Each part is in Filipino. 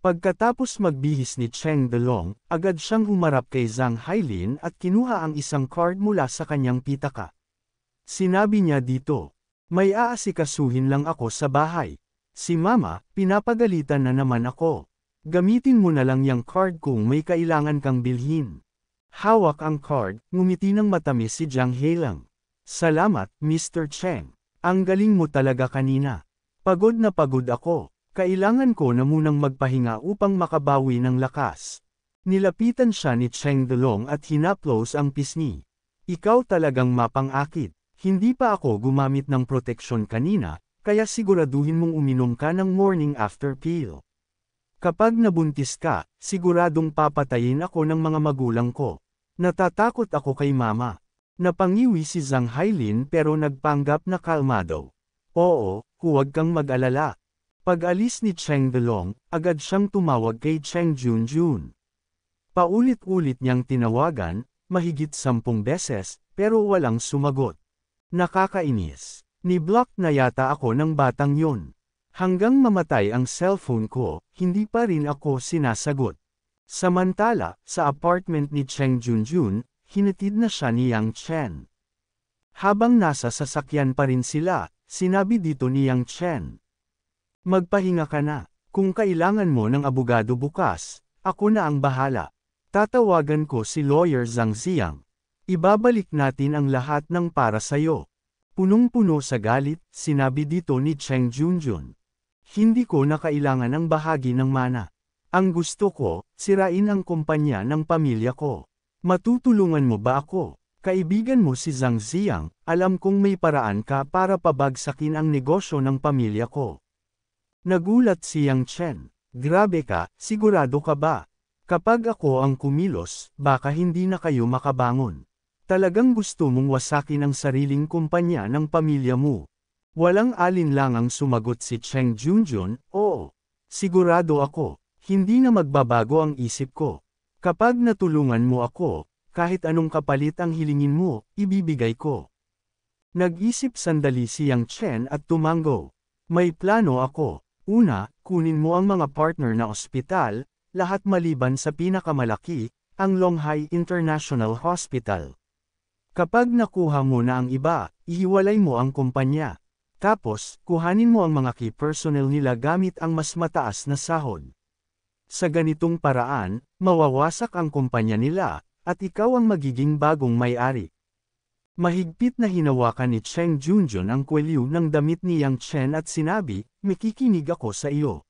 Pagkatapos magbihis ni Cheng Delong, agad siyang humarap kay Zhang Hailin at kinuha ang isang card mula sa kanyang pitaka. Sinabi niya dito, "May aasikasuhin lang ako sa bahay. Si Mama, pinapagalitan na naman ako. Gamitin mo na lang yung card kung may kailangan kang bilhin." Hawak ang card, ngumiti ng matamis si Zhang Hailin. "Salamat, Mr. Cheng. Ang galing mo talaga kanina. Pagod na pagod ako. Kailangan ko na munang magpahinga upang makabawi ng lakas." Nilapitan siya ni Cheng Delong at hinaplos ang pisngi. "Ikaw talagang mapang-akit. Hindi pa ako gumamit ng proteksyon kanina, kaya siguraduhin mong uminom ka ng morning after pill. Kapag nabuntis ka, siguradong papatayin ako ng mga magulang ko. Natatakot ako kay Mama." Napangiwi si Zhang Hailin pero nagpanggap na kalmado. "Oo, huwag kang mag-alala." Pag-alis ni Cheng Delong, agad siyang tumawag kay Cheng Junjun. Paulit-ulit niyang tinawagan, mahigit 10 beses, pero walang sumagot. "Nakakainis. Ni-block na yata ako ng batang yun. Hanggang mamatay ang cellphone ko, hindi pa rin ako sinasagot." Samantala, sa apartment ni Cheng Junjun, hinatid na siya ni Yang Chen. Habang nasa sasakyan pa rin sila, sinabi dito ni Yang Chen, "Magpahinga ka na. Kung kailangan mo ng abogado bukas, ako na ang bahala. Tatawagan ko si Lawyer Zhang Ziang. Ibabalik natin ang lahat ng para sayo." Punong-puno sa galit, sinabi dito ni Cheng Junjun, "Hindi ko na kailangan ang bahagi ng mana. Ang gusto ko, sirain ang kumpanya ng pamilya ko. Matutulungan mo ba ako? Kaibigan mo si Zhang Ziang, alam kong may paraan ka para pabagsakin ang negosyo ng pamilya ko." Nagulat si Yang Chen. "Grabe ka, sigurado ka ba? Kapag ako ang kumilos, baka hindi na kayo makabangon. Talagang gusto mong wasakin ang sariling kumpanya ng pamilya mo?" Walang alinlangang sumagot si Cheng Junjun, "Oo. Sigurado ako. Hindi na magbabago ang isip ko. Kapag natulungan mo ako, kahit anong kapalit ang hilingin mo, ibibigay ko." Nag-isip sandali si Yang Chen at tumango. "May plano ako. Una, kunin mo ang mga partner na ospital, lahat maliban sa pinakamalaki, ang Longhai International Hospital. Kapag nakuha mo na ang iba, ihiwalay mo ang kumpanya. Tapos, kuhanin mo ang mga key personnel nila gamit ang mas mataas na sahod. Sa ganitong paraan, mawawasak ang kumpanya nila, at ikaw ang magiging bagong may-ari." Mahigpit na hinawakan ni Cheng Junjun ang kwelyo ng damit ni Yang Chen at sinabi, "Makikinig ako sa iyo.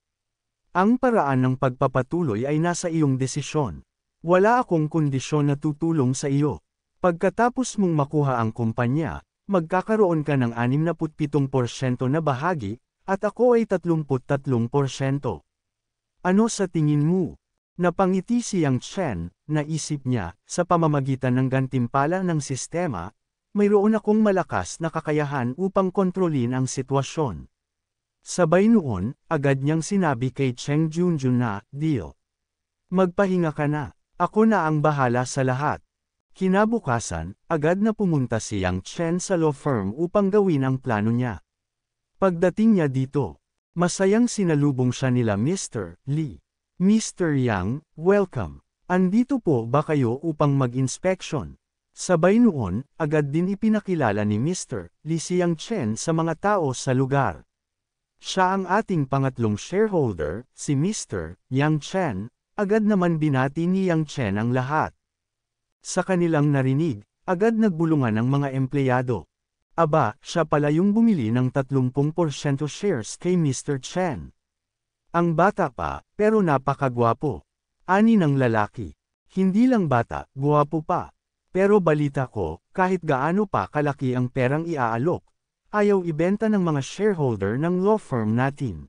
Ang paraan ng pagpapatuloy ay nasa iyong desisyon. Wala akong kondisyon na tutulong sa iyo. Pagkatapos mong makuha ang kumpanya, magkakaroon ka ng 67% na bahagi, at ako ay 33%. Ano sa tingin mo?" Napangiti si Yang Chen, naisip niya, sa pamamagitan ng gantimpala ng sistema, mayroon akong malakas na kakayahan upang kontrolin ang sitwasyon. Sabay noon, agad niyang sinabi kay Cheng Junjun na, "Deal. Magpahinga ka na. Ako na ang bahala sa lahat." Kinabukasan, agad na pumunta si Yang Chen sa law firm upang gawin ang plano niya. Pagdating niya dito, masayang sinalubong siya nila Mr. Lee. "Mr. Yang, welcome. Andito po ba kayo upang mag-inspection?" Sabay noon, agad din ipinakilala ni Mr. Lee si Yang Chen sa mga tao sa lugar. Siya ang ating pangatlong shareholder, si Mr. Yang Chen. Agad naman binati ni Yang Chen ang lahat. Sa kanilang narinig, agad nagbulungan ang mga empleyado. Aba, siya pala yung bumili ng 30% shares kay Mr. Chen. Ang bata pa, pero napakagwapo. Ani ng lalaki. Hindi lang bata, gwapo pa. Pero balita ko, kahit gaano pa kalaki ang perang iaalok, ayaw ibenta ng mga shareholder ng law firm natin.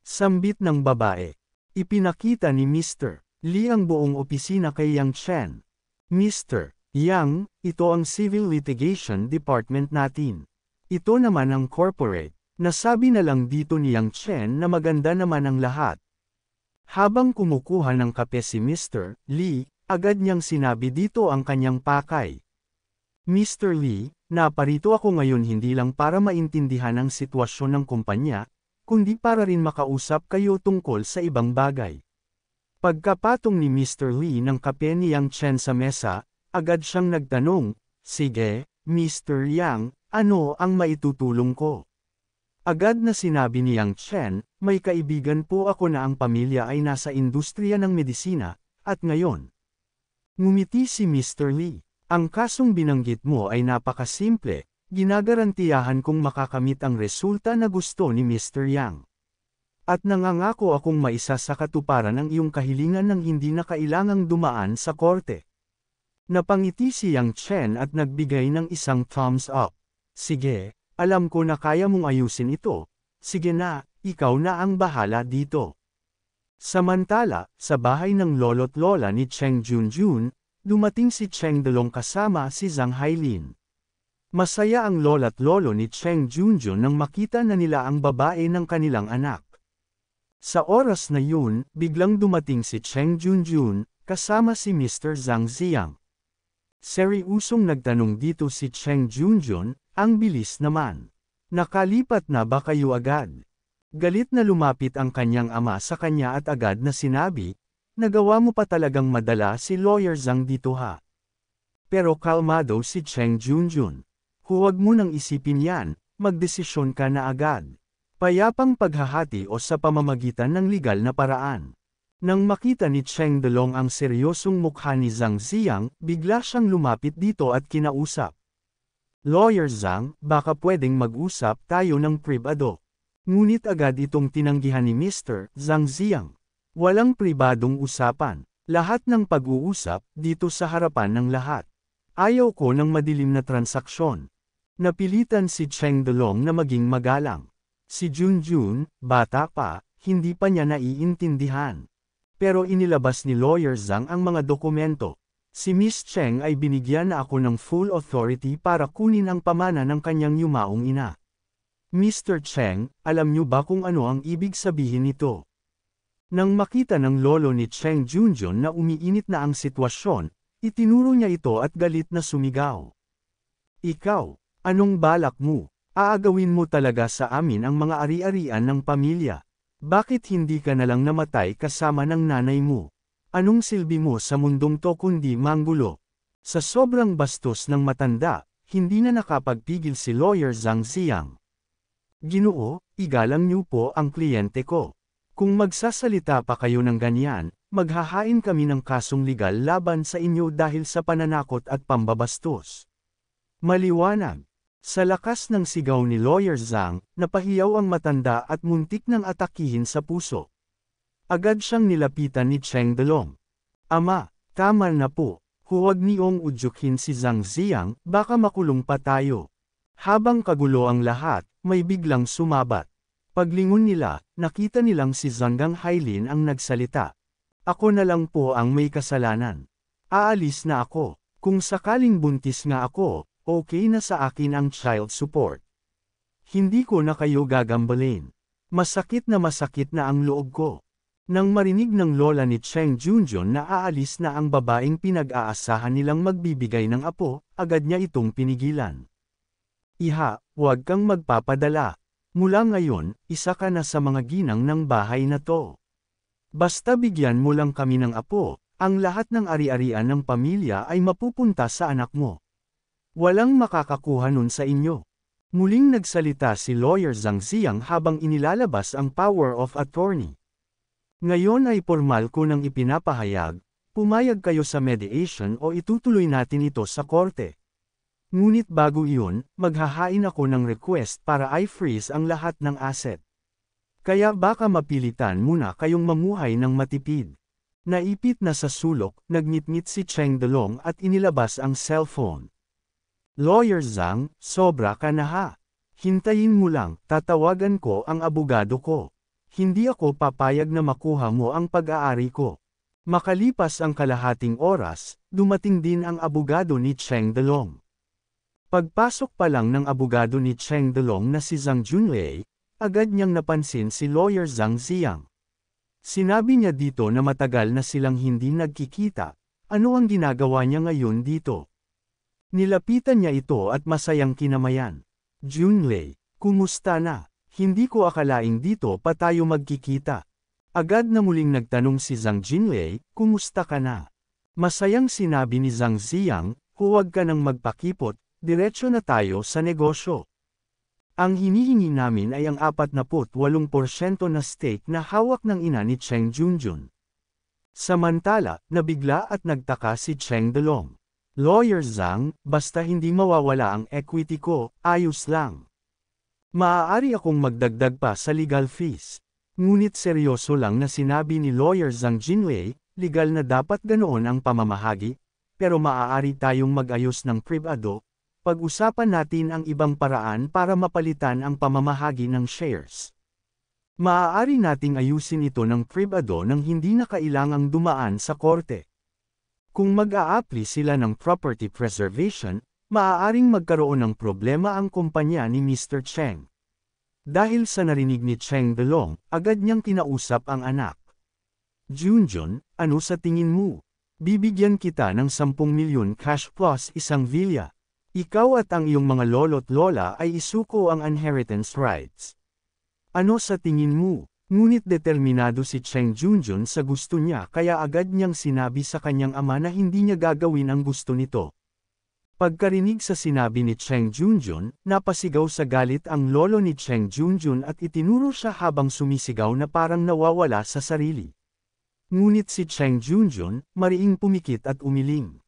Sambit ng babae. Ipinakita ni Mr. Lee ang buong opisina kay Yang Chen. "Mr. Yang, ito ang Civil Litigation Department natin. Ito naman ang corporate." Nasabi na lang dito ni Yang Chen na maganda naman ang lahat. Habang kumukuha ng kape si Mr. Lee, agad niyang sinabi dito ang kanyang pakay. "Mr. Lee, naparito ako ngayon hindi lang para maintindihan ang sitwasyon ng kumpanya, kundi para rin makausap kayo tungkol sa ibang bagay. Pagkapatong ni Mr. Lee ng kape ni Yang Chen sa mesa, agad siyang nagtanong, "Sige, Mr. Yang, ano ang maitutulong ko?" Agad na sinabi ni Yang Chen, "May kaibigan po ako na ang pamilya ay nasa industriya ng medisina, at ngayon." Ngumiti si Mr. Lee. "Ang kasong binanggit mo ay napakasimple, ginagarantiyahan kong makakamit ang resulta na gusto ni Mr. Yang. At nangangako akong maisa sa katuparan ang iyong kahilingan nang hindi na kailangang dumaan sa korte." Napangiti si Yang Chen at nagbigay ng isang thumbs up. "Sige, alam ko na kaya mong ayusin ito. Sige na, ikaw na ang bahala dito." Samantala, sa bahay ng lolo't lola ni Cheng Junjun, dumating si Cheng Delong kasama si Zhang Hailin. Masaya ang lola't lolo ni Cheng Junjun nang makita na nila ang babae ng kanilang anak. Sa oras na yun, biglang dumating si Cheng Junjun, kasama si Mr. Zhang Ziang. Seriusong nagtanong dito si Cheng Junjun, "Ang bilis naman. Nakalipat na ba kayo agad?" Galit na lumapit ang kanyang ama sa kanya at agad na sinabi, "Nagawa mo pa talagang madala si Lawyer Zhang dito ha." Pero kalmado si Cheng Junjun. "Huwag mo nang isipin yan, magdesisyon ka na agad. Payapang paghahati o sa pamamagitan ng legal na paraan." Nang makita ni Cheng Delong ang seryosong mukha ni Zhang Ziang, bigla siyang lumapit dito at kinausap. "Lawyer Zhang, baka pwedeng mag-usap tayo ng pribado." Ngunit agad itong tinanggihan ni Mr. Zhang Ziang. "Walang pribadong usapan. Lahat ng pag-uusap, dito sa harapan ng lahat. Ayaw ko ng madilim na transaksyon." Napilitan si Cheng Delong na maging magalang. Si Junjun, bata pa, hindi pa niya naiintindihan. Pero inilabas ni Lawyer Zhang ang mga dokumento. "Si Miss Cheng ay binigyan na ako ng full authority para kunin ang pamana ng kanyang yumaong ina. Mr. Cheng, alam niyo ba kung ano ang ibig sabihin nito?" Nang makita ng lolo ni Cheng Junjun na umiinit na ang sitwasyon, itinuro niya ito at galit na sumigaw. "Ikaw, anong balak mo? Aagawin mo talaga sa amin ang mga ari-arian ng pamilya. Bakit hindi ka nalang namatay kasama ng nanay mo? Anong silbi mo sa mundong to kundi manggulo?" Sa sobrang bastos ng matanda, hindi na nakapagpigil si Lawyer Zhang Ziang. "Ginoo, igalang niyo po ang kliyente ko. Kung magsasalita pa kayo ng ganyan, maghahain kami ng kasong legal laban sa inyo dahil sa pananakot at pambabastos." Maliwanag. Sa lakas ng sigaw ni Lawyer Zhang, napahiyaw ang matanda at muntik nang atakihin sa puso. Agad siyang nilapitan ni Cheng Delong. "Ama, tama na po. Huwag niyong udyukin si Zhang Ziang, baka makulong pa tayo." Habang kagulo ang lahat, may biglang sumabat. Paglingon nila, nakita nilang si Zhang Hailin ang nagsalita. "Ako na lang po ang may kasalanan. Aalis na ako. Kung sakaling buntis nga ako, okay na sa akin ang child support. Hindi ko na kayo gagambalin. Masakit na ang loob ko." Nang marinig ng lola ni Cheng Junjun na aalis na ang babaeng pinag-aasahan nilang magbibigay ng apo, agad niya itong pinigilan. "Iha, huwag kang magpapadala. Mula ngayon, isa ka na sa mga ginang ng bahay na to. Basta bigyan mo lang kami ng apo, ang lahat ng ari-arian ng pamilya ay mapupunta sa anak mo. Walang makakakuha nun sa inyo." Muling nagsalita si Lawyer Zhang Ziang habang inilalabas ang power of attorney. "Ngayon ay formal ko nang ipinapahayag, pumayag kayo sa mediation o itutuloy natin ito sa korte. Ngunit bago iyon, maghahain ako ng request para i-freeze ang lahat ng asset. Kaya baka mapilitan muna kayong mamuhay ng matipid." Naipit na sa sulok, nagngit-ngit si Cheng Delong at inilabas ang cellphone. "Lawyer Zhang, sobra ka na ha. Hintayin mo lang, tatawagan ko ang abogado ko. Hindi ako papayag na makuha mo ang pag-aari ko." Makalipas ang kalahating oras, dumating din ang abogado ni Cheng Delong. Pagpasok pa lang ng abogado ni Cheng Delong na si Zhang Junlei, agad niyang napansin si Lawyer Zhang Ziang. Sinabi niya dito na matagal na silang hindi nagkikita, ano ang ginagawa niya ngayon dito? Nilapitan niya ito at masayang kinamayan. "Junlei, kumusta na? Hindi ko akalaing dito pa tayo magkikita. Agad na muling nagtanong si Zhang Jinlei, kumusta ka na? Masayang sinabi ni Zhang Ziyang, huwag ka nang magpakipot, diretso na tayo sa negosyo. Ang hinihingi namin ay ang 48% na stake na hawak ng ina ni Cheng Junjun. Samantala, nabigla at nagtaka si Cheng Delong. Lawyer Zhang, basta hindi mawawala ang equity ko, ayos lang. Maaari akong magdagdag pa sa legal fees. Ngunit seryoso lang na sinabi ni Lawyer Zhang Jinlei, legal na dapat ganoon ang pamamahagi, pero maaari tayong mag-ayos ng privado. Pag-usapan natin ang ibang paraan para mapalitan ang pamamahagi ng shares. Maaari nating ayusin ito ng privado nang hindi na kailangang dumaan sa korte. Kung mag-a-apply sila ng property preservation, maaaring magkaroon ng problema ang kumpanya ni Mr. Cheng. Dahil sa narinig ni Cheng Delong, agad niyang kinausap ang anak. Junjun, ano sa tingin mo? Bibigyan kita ng 10 milyon cash plus isang villa. Ikaw at ang iyong mga lolo't lola ay isuko ang inheritance rights. Ano sa tingin mo? Ngunit determinado si Cheng Junjun sa gusto niya kaya agad niyang sinabi sa kanyang ama na hindi niya gagawin ang gusto nito. Pagkarinig sa sinabi ni Cheng Junjun, napasigaw sa galit ang lolo ni Cheng Junjun at itinuro siya habang sumisigaw na parang nawawala sa sarili. Ngunit si Cheng Junjun, mariing pumikit at umiling.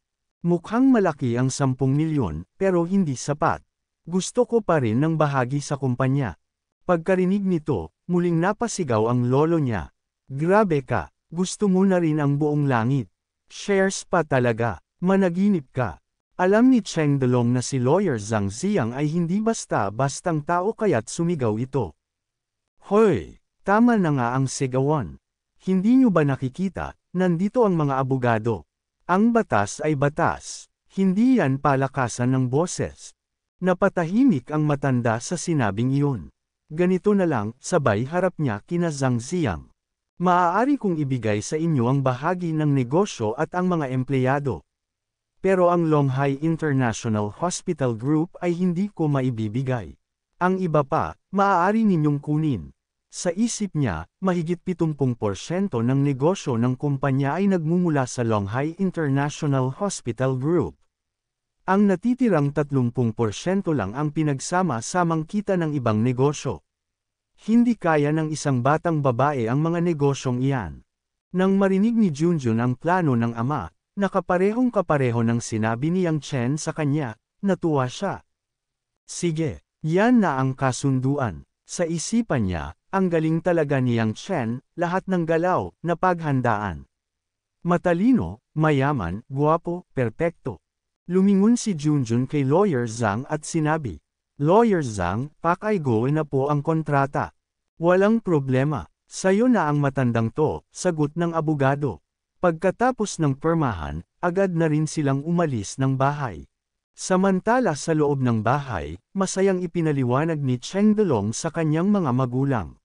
Mukhang malaki ang 10 milyon, pero hindi sapat. Gusto ko pa rin ng bahagi sa kumpanya. Pagkarinig nito, muling napasigaw ang lolo niya. Grabe ka, gusto mo na rin ang buong langit. Shares pa talaga, managinip ka. Alam ni Cheng Delong na si Lawyer Zhang Ziyang ay hindi basta-bastang tao kaya't sumigaw ito. Hoy, tama na nga ang sigawan. Hindi nyo ba nakikita, nandito ang mga abogado. Ang batas ay batas, hindi yan palakasan ng boses. Napatahimik ang matanda sa sinabing iyon. Ganito na lang, sabay harap niya kina Zhang Ziyang. Maaari kong ibigay sa inyo ang bahagi ng negosyo at ang mga empleyado. Pero ang Longhai International Hospital Group ay hindi ko maibibigay. Ang iba pa, maaari ninyong kunin. Sa isip niya, mahigit 70% ng negosyo ng kumpanya ay nagmumula sa Longhai International Hospital Group. Ang natitirang 30% lang ang pinagsama-samang kita ng ibang negosyo. Hindi kaya ng isang batang babae ang mga negosyong iyan. Nang marinig ni Junjun ang plano ng ama, nakaparehong-kapareho ng sinabi ni Yang Chen sa kanya, natuwa siya. Sige, yan na ang kasunduan. Sa isipan niya, ang galing talaga ni Yang Chen, lahat ng galaw, napaghandaan. Matalino, mayaman, guwapo, perpekto. Lumingon si Junjun kay Lawyer Zhang at sinabi, Lawyer Zhang, pakaigo na po ang kontrata. Walang problema, sayo na ang matandang to, sagot ng abogado. Pagkatapos ng permahan, agad na rin silang umalis ng bahay. Samantala sa loob ng bahay, masayang ipinaliwanag ni Cheng Delong sa kanyang mga magulang.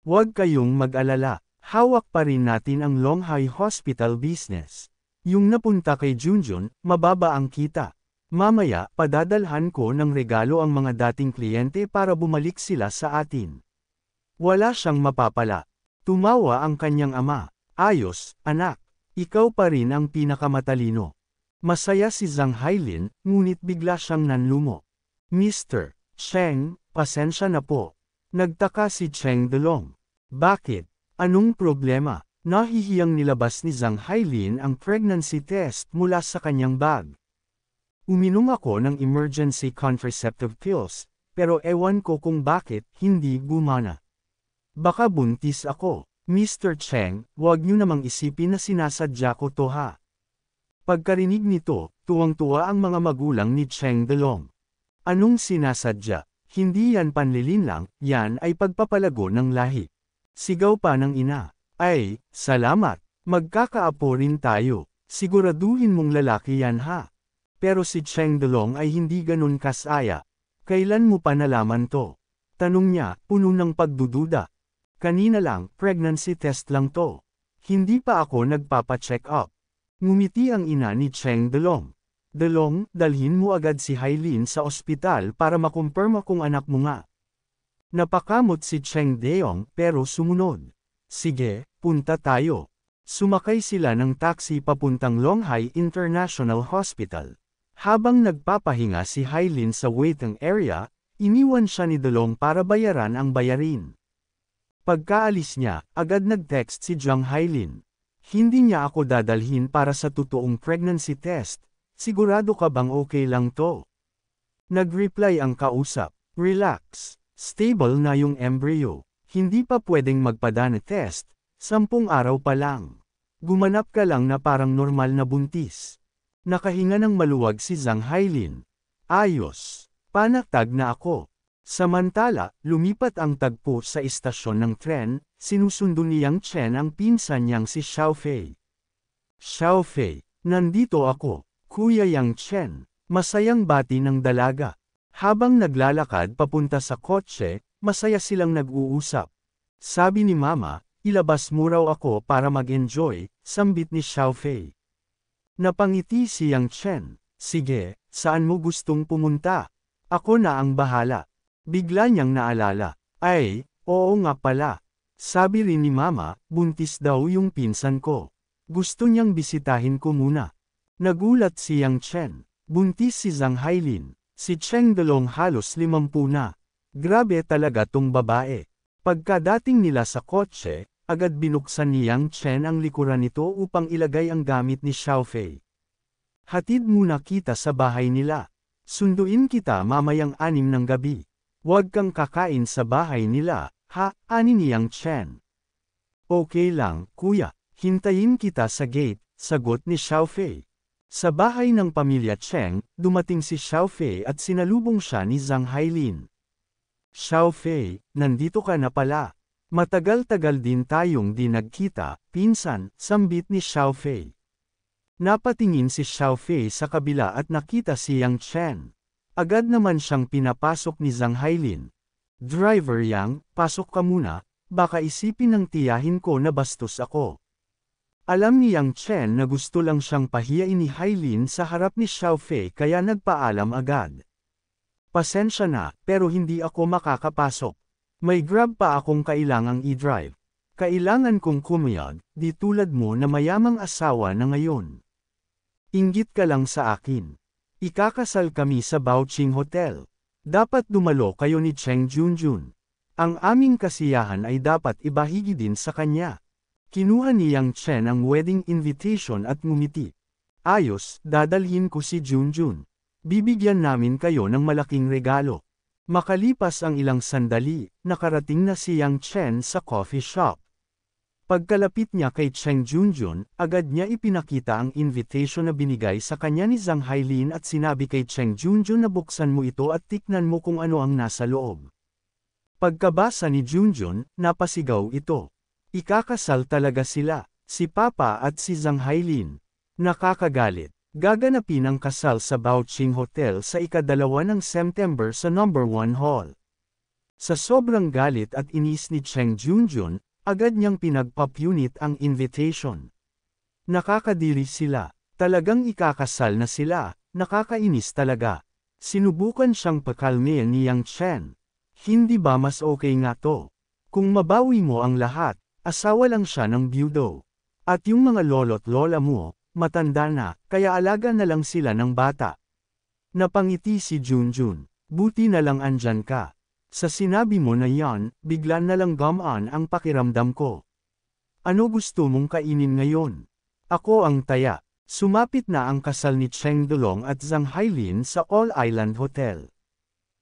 Huwag kayong mag-alala, hawak pa rin natin ang Longhai Hospital business. Yung napunta kay Junjun, mababa ang kita. Mamaya, padadalhan ko ng regalo ang mga dating kliyente para bumalik sila sa atin. Wala siyang mapapala. Tumawa ang kanyang ama. Ayos, anak. Ikaw pa rin ang pinakamatalino. Masaya si Zhang Hailin, ngunit bigla siyang nanlumo. Mr. Cheng, pasensya na po. Nagtaka si Cheng Delong. Bakit? Anong problema? Nahihiyang nilabas ni Zhang Hailin ang pregnancy test mula sa kanyang bag. Uminom ako ng emergency contraceptive pills, pero ewan ko kung bakit hindi gumana. Baka buntis ako. Mr. Cheng, huwag niyo namang isipin na sinasadya ko to ha. Pagkarinig nito, tuwang-tuwa ang mga magulang ni Cheng Delong. Anong sinasadya? Hindi yan panlilinlang, yan ay pagpapalago ng lahi. Sigaw pa ng ina. Ay, salamat. Magkakaapo rin tayo. Siguraduhin mong lalaki yan ha. Pero si Cheng Delong ay hindi ganun kasaya. Kailan mo pa nalaman to? Tanong niya, puno ng pagdududa. Kanina lang, pregnancy test lang to. Hindi pa ako nagpapa-check up. Ngumiti ang ina ni Cheng Delong. Delong, dalhin mo agad si Hailin sa ospital para makumpirma kung anak mo nga. Napakamot si Cheng Deong pero sumunod. Sige, punta tayo. Sumakay sila ng taxi papuntang Longhai International Hospital. Habang nagpapahinga si Hailin sa waiting area, iniwan siya ni Delong para bayaran ang bayarin. Pagkaalis niya, agad nag-text si Jang Hailin. Hindi niya ako dadalhin para sa totoong pregnancy test. Sigurado ka bang okay lang to? Nag-reply ang kausap. Relax. Stable na yung embryo. Hindi pa pwedeng magpadana test. 10 araw pa lang. Gumanap ka lang na parang normal na buntis. Nakahinga ng maluwag si Zhang Hailin. Ayos. Panatag na ako. Samantala, lumipat ang tagpo sa istasyon ng tren, sinusundo ni Yang Chen ang pinsan niyang si Xiaofei. Xiaofei, nandito ako, Kuya Yang Chen, masayang bati ng dalaga. Habang naglalakad papunta sa kotse, masaya silang nag-uusap. Sabi ni Mama, ilabas mo raw ako para mag-enjoy, sambit ni Xiaofei. Napangiti si Yang Chen. Sige, saan mo gustong pumunta? Ako na ang bahala. Bigla niyang naalala. Ay, oo nga pala. Sabi rin ni Mama, buntis daw yung pinsan ko. Gusto niyang bisitahin ko muna. Nagulat si Yang Chen. Buntis si Zhang Hailin. Si Cheng Delong halos 50 na. Grabe talaga tong babae. Pagkadating nila sa kotse, agad binuksan ni Yang Chen ang likuran nito upang ilagay ang gamit ni Xiaofei. Hatid muna kita sa bahay nila. Sunduin kita mamayang 6 ng gabi. Huwag kang kakain sa bahay nila, ha, ani ni Yang Chen. Okay lang, kuya, hintayin kita sa gate, sagot ni Xiaofei. Sa bahay ng pamilya Cheng, dumating si Xiaofei at sinalubong siya ni Zhang Hailin. Xiaofei, nandito ka na pala. Matagal-tagal din tayong di nagkita, pinsan, sambit ni Xiaofei. Napatingin si Xiaofei sa kabila at nakita si Yang Chen. Agad naman siyang pinapasok ni Zhang Hailin. Driver Yang, pasok ka muna, baka isipin ng tiyahin ko na bastos ako. Alam ni Yang Chen na gusto lang siyang pahiyain ni Hailin sa harap ni Xiaofei kaya nagpaalam agad. Pasensya na, pero hindi ako makakapasok. May grab pa akong kailangang i-drive. Kailangan kong kumayag, di tulad mo na mayamang asawa na ngayon. Inggit ka lang sa akin. Ikakasal kami sa Baoqing Hotel. Dapat dumalo kayo ni Cheng Junjun. Ang aming kasiyahan ay dapat ibahigi din sa kanya. Kinuha ni Yang Chen ang wedding invitation at ngumiti. Ayos, dadalhin ko si Junjun. Bibigyan namin kayo ng malaking regalo. Makalipas ang ilang sandali, nakarating na si Yang Chen sa coffee shop. Pagkalapit niya kay Cheng Junjun, agad niya ipinakita ang invitation na binigay sa kanya ni Zhang Hailin at sinabi kay Cheng Junjun na buksan mo ito at tiknan mo kung ano ang nasa loob. Pagkabasa ni Junjun, napasigaw ito. Ikakasal talaga sila, si Papa at si Zhang Hailin. Nakakagalit. Gaganapin ang kasal sa Baoqing Hotel sa ika-2 ng September sa No. 1 Hall. Sa sobrang galit at inis ni Cheng Junjun, agad niyang pinagpapunit ang invitation. Nakakadiri sila. Talagang ikakasal na sila, nakakainis talaga. Sinubukan siyang pakalmayan ni Yang Chen. Hindi ba mas okay nga to? Kung mabawi mo ang lahat, asawa lang siya ng byudo. At yung mga lolo't lola mo, matanda na, kaya alaga na lang sila ng bata. Napangiti si Junjun. Buti na lang andyan ka. Sa sinabi mo na yan, bigla na lang gumaan ang pakiramdam ko. Ano gusto mong kainin ngayon? Ako ang taya. Sumapit na ang kasal ni Cheng Delong at Zhang Hailin sa All Island Hotel.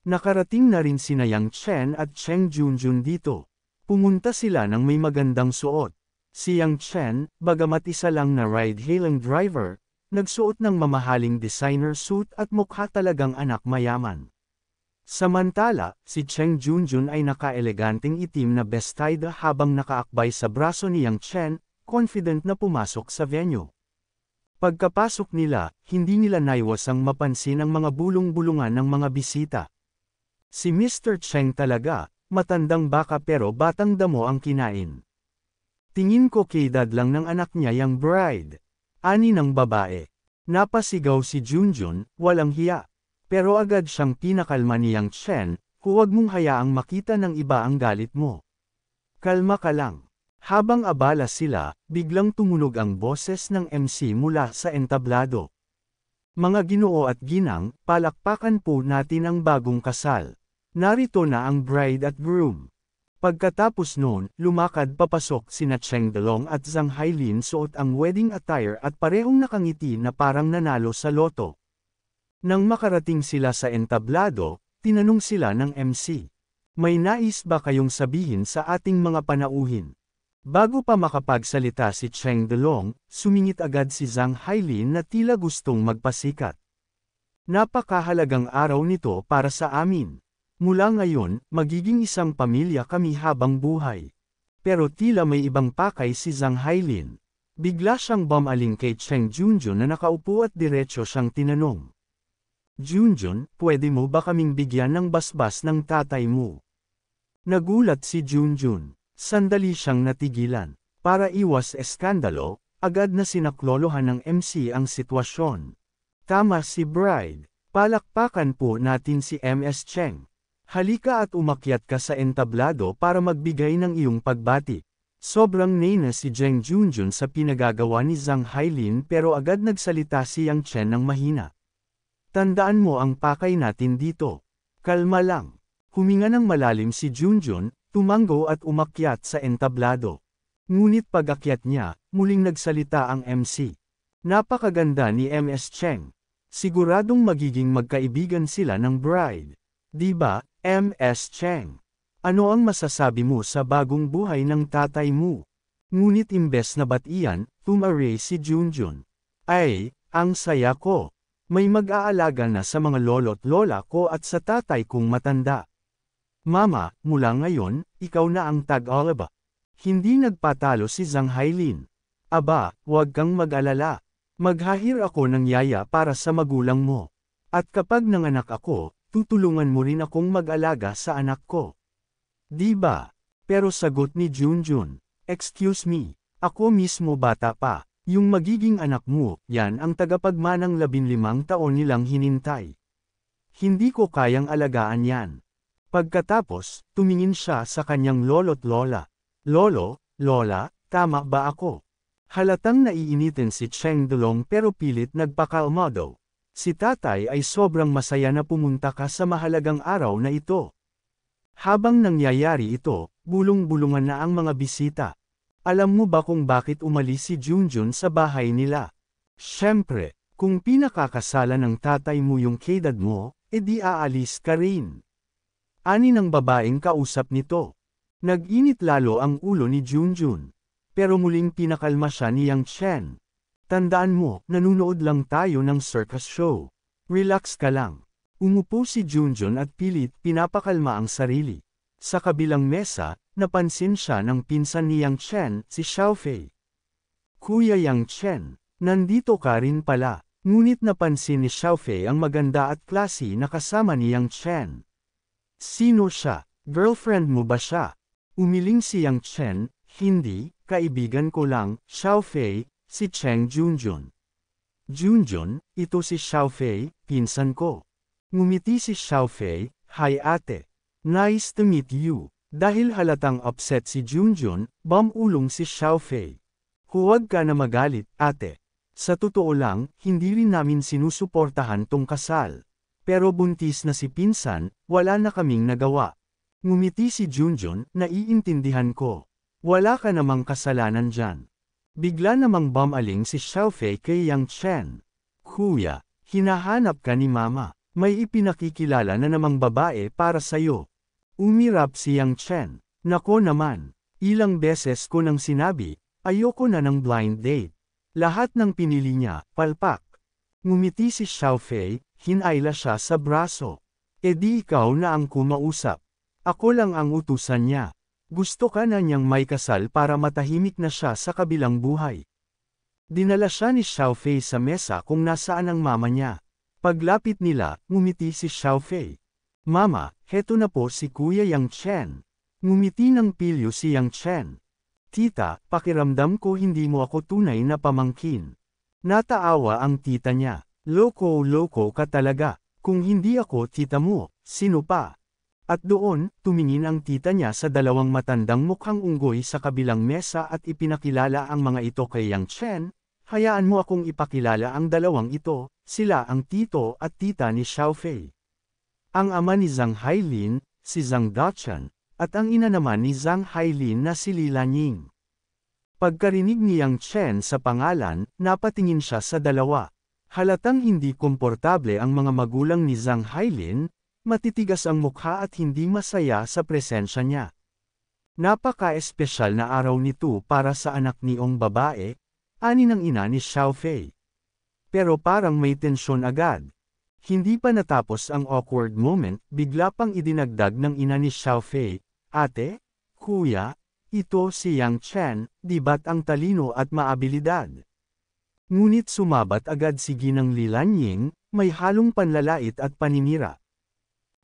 Nakarating na rin sina Yang Chen at Cheng Junjun dito. Pumunta sila ng may magandang suot. Si Yang Chen, bagamat isa lang na ride-hailing driver, nagsuot ng mamahaling designer suit at mukha talagang anak mayaman. Samantala, si Cheng Junjun ay naka-eleganteng itim na bestida habang nakaakbay sa braso ni Yang Chen, confident na pumasok sa venue. Pagkapasok nila, hindi nila naiwasang mapansin ang mga bulong-bulungan ng mga bisita. Si Mr. Cheng talaga, matandang baka pero batang damo ang kinain. Tingin ko kay dad lang ng anak niya yang bride. Ani ng babae. Napasigaw si Junjun, walang hiya. Pero agad siyang pinakalma ni Yang Chen, Huwag mong hayaang makita ng iba ang galit mo. Kalma ka lang. Habang abala sila, biglang tumunog ang boses ng MC mula sa entablado. Mga ginoo at ginang, palakpakan po natin ang bagong kasal. Narito na ang bride at groom. Pagkatapos noon, lumakad papasok sina Cheng Delong at Zhang Hailin suot ang wedding attire at parehong nakangiti na parang nanalo sa loto. Nang makarating sila sa entablado, tinanong sila ng MC. May nais ba kayong sabihin sa ating mga panauhin? Bago pa makapagsalita si Cheng Delong, sumingit agad si Zhang Hailin na tila gustong magpasikat. Napakahalagang araw nito para sa amin. Mula ngayon, magiging isang pamilya kami habang buhay. Pero tila may ibang pakay si Zhang Hailin. Bigla siyang bumaling kay Cheng Junjun na nakaupo at diretso siyang tinanong. Junjun, pwede mo ba kaming bigyan ng basbas ng tatay mo? Nagulat si Junjun. Sandali siyang natigilan. Para iwas eskandalo, agad na sinaklolohan ng MC ang sitwasyon. Tama si bride. Palakpakan po natin si MS Cheng. Halika at umakyat ka sa entablado para magbigay ng iyong pagbati. Sobrang nena si Zheng Junjun sa pinagagawa ni Zhang Hailin pero agad nagsalita si Yang Chen ng mahina. Tandaan mo ang pakay natin dito. Kalma lang. Huminga ng malalim si Junjun, tumango at umakyat sa entablado. Ngunit pag-akyat niya, muling nagsalita ang MC. Napakaganda ni MS Cheng. Siguradong magiging magkaibigan sila ng bride. Di ba, MS Cheng? Ano ang masasabi mo sa bagong buhay ng tatay mo? Ngunit imbes na batian, tumare si Junjun. Ay, ang saya ko. May mag-aalaga na sa mga lolo't lola ko at sa tatay kong matanda. Mama, mula ngayon, ikaw na ang tag-alaba. Hindi nagpatalo si Zhang Hailin. Aba, huwag kang mag-alala. Maghahir ako ng yaya para sa magulang mo. At kapag nanganak ako, tutulungan mo rin akong mag-alaga sa anak ko. Di ba? Pero sagot ni Junjun, excuse me, ako mismo bata pa. Yung magiging anak mo, yan ang tagapagmanang 15 taon nilang hinintay. Hindi ko kayang alagaan yan. Pagkatapos, tumingin siya sa kanyang lolo't lola. Lolo, lola, tama ba ako? Halatang naiinitin si Cheng Delong pero pilit nagpakalmado. Si tatay ay sobrang masaya na pumunta ka sa mahalagang araw na ito. Habang nangyayari ito, bulong-bulungan na ang mga bisita. Alam mo ba kung bakit umalis si Junjun sa bahay nila? Siyempre, kung pinakakasalan ng tatay mo yung kedad mo, edi aalis ka rin. Ani ng babaeng kausap nito. Nag-init lalo ang ulo ni Junjun. Pero muling pinakalma siya ni Yang Chen. Tandaan mo, nanunood lang tayo ng circus show. Relax ka lang. Umupo si Junjun at pilit pinapakalma ang sarili. Sa kabilang mesa, napansin siya ng pinsan ni Yang Chen, si Xiaofei. Kuya Yang Chen, nandito ka rin pala. Ngunit napansin ni Xiaofei ang maganda at klase na kasama ni Yang Chen. Sino siya? Girlfriend mo ba siya? Umiling si Yang Chen, hindi, kaibigan ko lang, Xiaofei, si Cheng Junjun. Junjun, ito si Xiaofei, pinsan ko. Ngumiti si Xiaofei, hi ate. Nice to meet you. Dahil halatang upset si Junjun, bumulong si Xiaofei. Huwag ka na magalit, ate. Sa totoo lang, hindi rin namin sinusuportahan tong kasal. Pero buntis na si pinsan, wala na kaming nagawa. Ngumiti si Junjun, naiintindihan ko. Wala ka namang kasalanan dyan. Bigla namang bumaling si Xiaofei kay Yang Chen. Kuya, hinahanap ka ni mama. May ipinakikilala na namang babae para sayo. Umirap si Yang Chen. Nako naman. Ilang beses ko nang sinabi, ayoko na ng blind date. Lahat ng pinili niya, palpak. Ngumiti si Xiaofei, hinayla siya sa braso. E di ikaw na ang kumausap. Ako lang ang utusan niya. Gusto ka na niyang may kasal para matahimik na siya sa kabilang buhay. Dinala siya ni Xiaofei sa mesa kung nasaan ang mama niya. Paglapit nila, ngumiti si Xiaofei. Mama, heto na po si Kuya Yang Chen. Ngumiti ng pilyo si Yang Chen. Tita, pakiramdam ko hindi mo ako tunay na pamangkin. Nataawa ang tita niya. Loko ka talaga. Kung hindi ako tita mo, sino pa? At doon, tumingin ang tita niya sa dalawang matandang mukhang unggoy sa kabilang mesa at ipinakilala ang mga ito kay Yang Chen. Hayaan mo akong ipakilala ang dalawang ito, sila ang tito at tita ni Xiaofei. Ang ama ni Zhang Hailin, si Zhang Dacheng, at ang ina naman ni Zhang Hailin na si Li Lanying. Pagkarinig ni Yang Chen sa pangalan, napatingin siya sa dalawa. Halatang hindi komportable ang mga magulang ni Zhang Hailin, matitigas ang mukha at hindi masaya sa presensya niya. Napaka-espesyal na araw nito para sa anak niyong babae, ani ng ina ni Xiaofei. Pero parang may tensyon agad. Hindi pa natapos ang awkward moment, bigla pang idinagdag ng ina ni Xiaofei, "Ate, kuya, ito si Yang Chen, di ba't ang talino at maabilidad?" Ngunit sumabat agad si Ginang Li Lanying, may halong panlalait at paninira.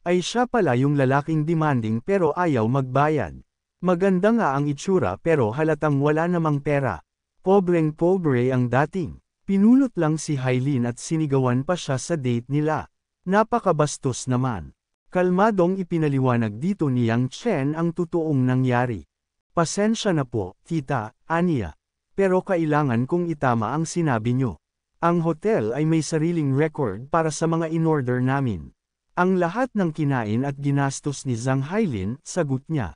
Ay siya pala yung lalaking demanding pero ayaw magbayad. Maganda nga ang itsura pero halatang wala namang pera. Pobreng-pobre ang dating. Pinulot lang si Hailin at sinigawan pa siya sa date nila. Napakabastos naman. Kalmadong ipinaliwanag dito ni Yang Chen ang totoong nangyari. "Pasensya na po, tita, aniya. Pero kailangan kong itama ang sinabi nyo. Ang hotel ay may sariling record para sa mga in-order namin. Ang lahat ng kinain at ginastos ni Zhang Hailin, sagot niya.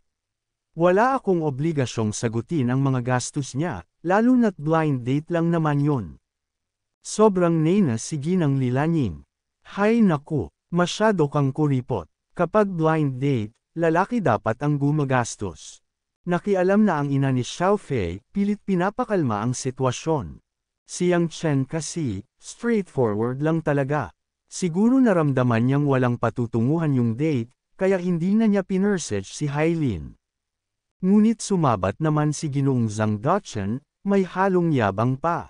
Wala akong obligasyong sagutin ang mga gastos niya, lalo na't blind date lang naman yun." Sobrang nena si Ginang Li Lanying. "Hay naku, masyado kang kuripot. Kapag blind date, lalaki dapat ang gumagastos." Nakialam na ang ina ni Xiaofei, pilit pinapakalma ang sitwasyon. Si Yang Chen kasi, straightforward lang talaga. Siguro naramdaman niyang walang patutunguhan yung date, kaya hindi na niya pinursage si Hailin. Ngunit sumabat naman si Ginoong Zhang Dacheng, may halong yabang pa.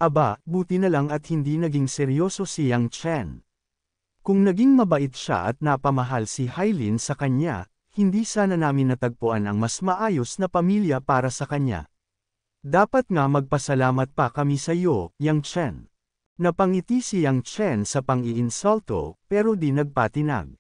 Aba, buti na lang at hindi naging seryoso si Yang Chen. Kung naging mabait siya at napamahal si Hailin sa kanya, hindi sana namin natagpuan ang mas maayos na pamilya para sa kanya. Dapat nga magpasalamat pa kami sa iyo, Yang Chen. Napangiti si Yang Chen sa pang-iinsulto, pero di nagpatinag.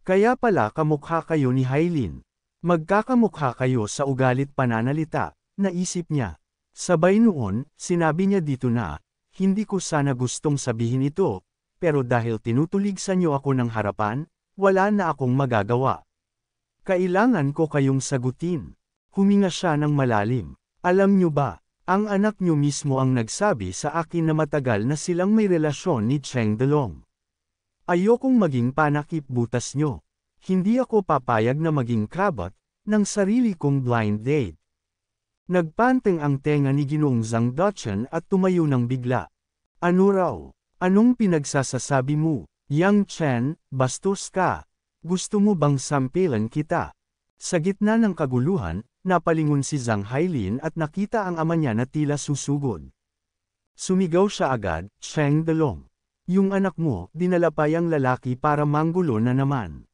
Kaya pala kamukha kayo ni Hailin. Magkakamukha kayo sa ugalit pananalita, naisip niya. Sabay noon, sinabi niya dito na, "Hindi ko sana gustong sabihin ito, pero dahil tinutuligsan niyo ako ng harapan, wala na akong magagawa. Kailangan ko kayong sagutin." Huminga siya ng malalim. "Alam niyo ba, ang anak niyo mismo ang nagsabi sa akin na matagal na silang may relasyon ni Cheng Delong. Ayokong maging panakip butas niyo. Hindi ako papayag na maging kabat ng sarili kong blind date." Nagpanteng ang tenga ni Ginoong Zhang Dacheng at tumayo ng bigla. "Ano raw? Anong pinagsasasabi mo, Yang Chen, bastos ka? Gusto mo bang sampilan kita?" Sa gitna ng kaguluhan, napalingon si Zhang Hailin at nakita ang ama niya na tila susugod. Sumigaw siya agad, "Cheng Delong! Yung anak mo, dinala pa yang lalaki para manggulo na naman.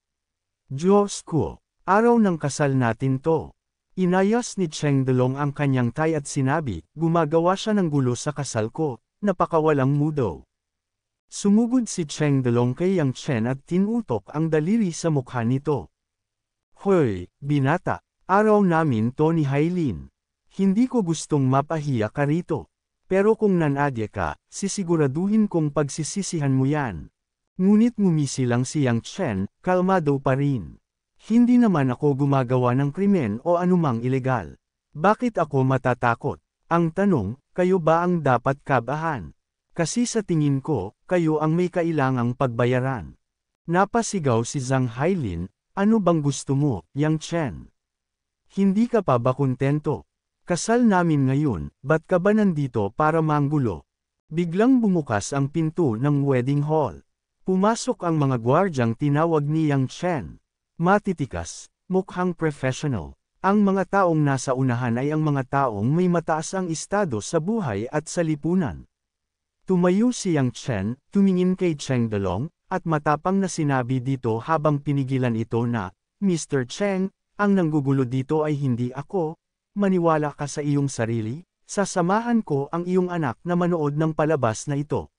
Diyos ko, araw ng kasal natin to." Inayos ni Cheng Delong ang kanyang tie at sinabi, "Gumagawa siya ng gulo sa kasal ko, napakawalang mudo." Sumugod si Cheng Delong kay Yang Chen at tinutok ang daliri sa mukha nito. "Hoy, binata, araw namin to ni Hailin. Hindi ko gustong mapahiya ka rito. Pero kung nanadya ka, sisiguraduhin kong pagsisisihan mo yan." Ngunit ngumisi lang si Yang Chen, kalmado pa rin. "Hindi naman ako gumagawa ng krimen o anumang ilegal. Bakit ako matatakot? Ang tanong, kayo ba ang dapat kabahan? Kasi sa tingin ko, kayo ang may kailangang pagbayaran." Napasigaw si Zhang Hailin, "Ano bang gusto mo, Yang Chen? Hindi ka pa ba kontento? Kasal namin ngayon, ba't ka ba nandito para manggulo?" Biglang bumukas ang pinto ng wedding hall. Pumasok ang mga gwardyang tinawag ni Yang Chen. Matitikas, mukhang professional. Ang mga taong nasa unahan ay ang mga taong may mataas ang estado sa buhay at sa lipunan. Tumayo si Yang Chen, tumingin kay Cheng Delong, at matapang na sinabi dito habang pinigilan ito na, "Mr. Cheng, ang nanggugulo dito ay hindi ako. Maniwala ka sa iyong sarili, sasamahan ko ang iyong anak na manood ng palabas na ito."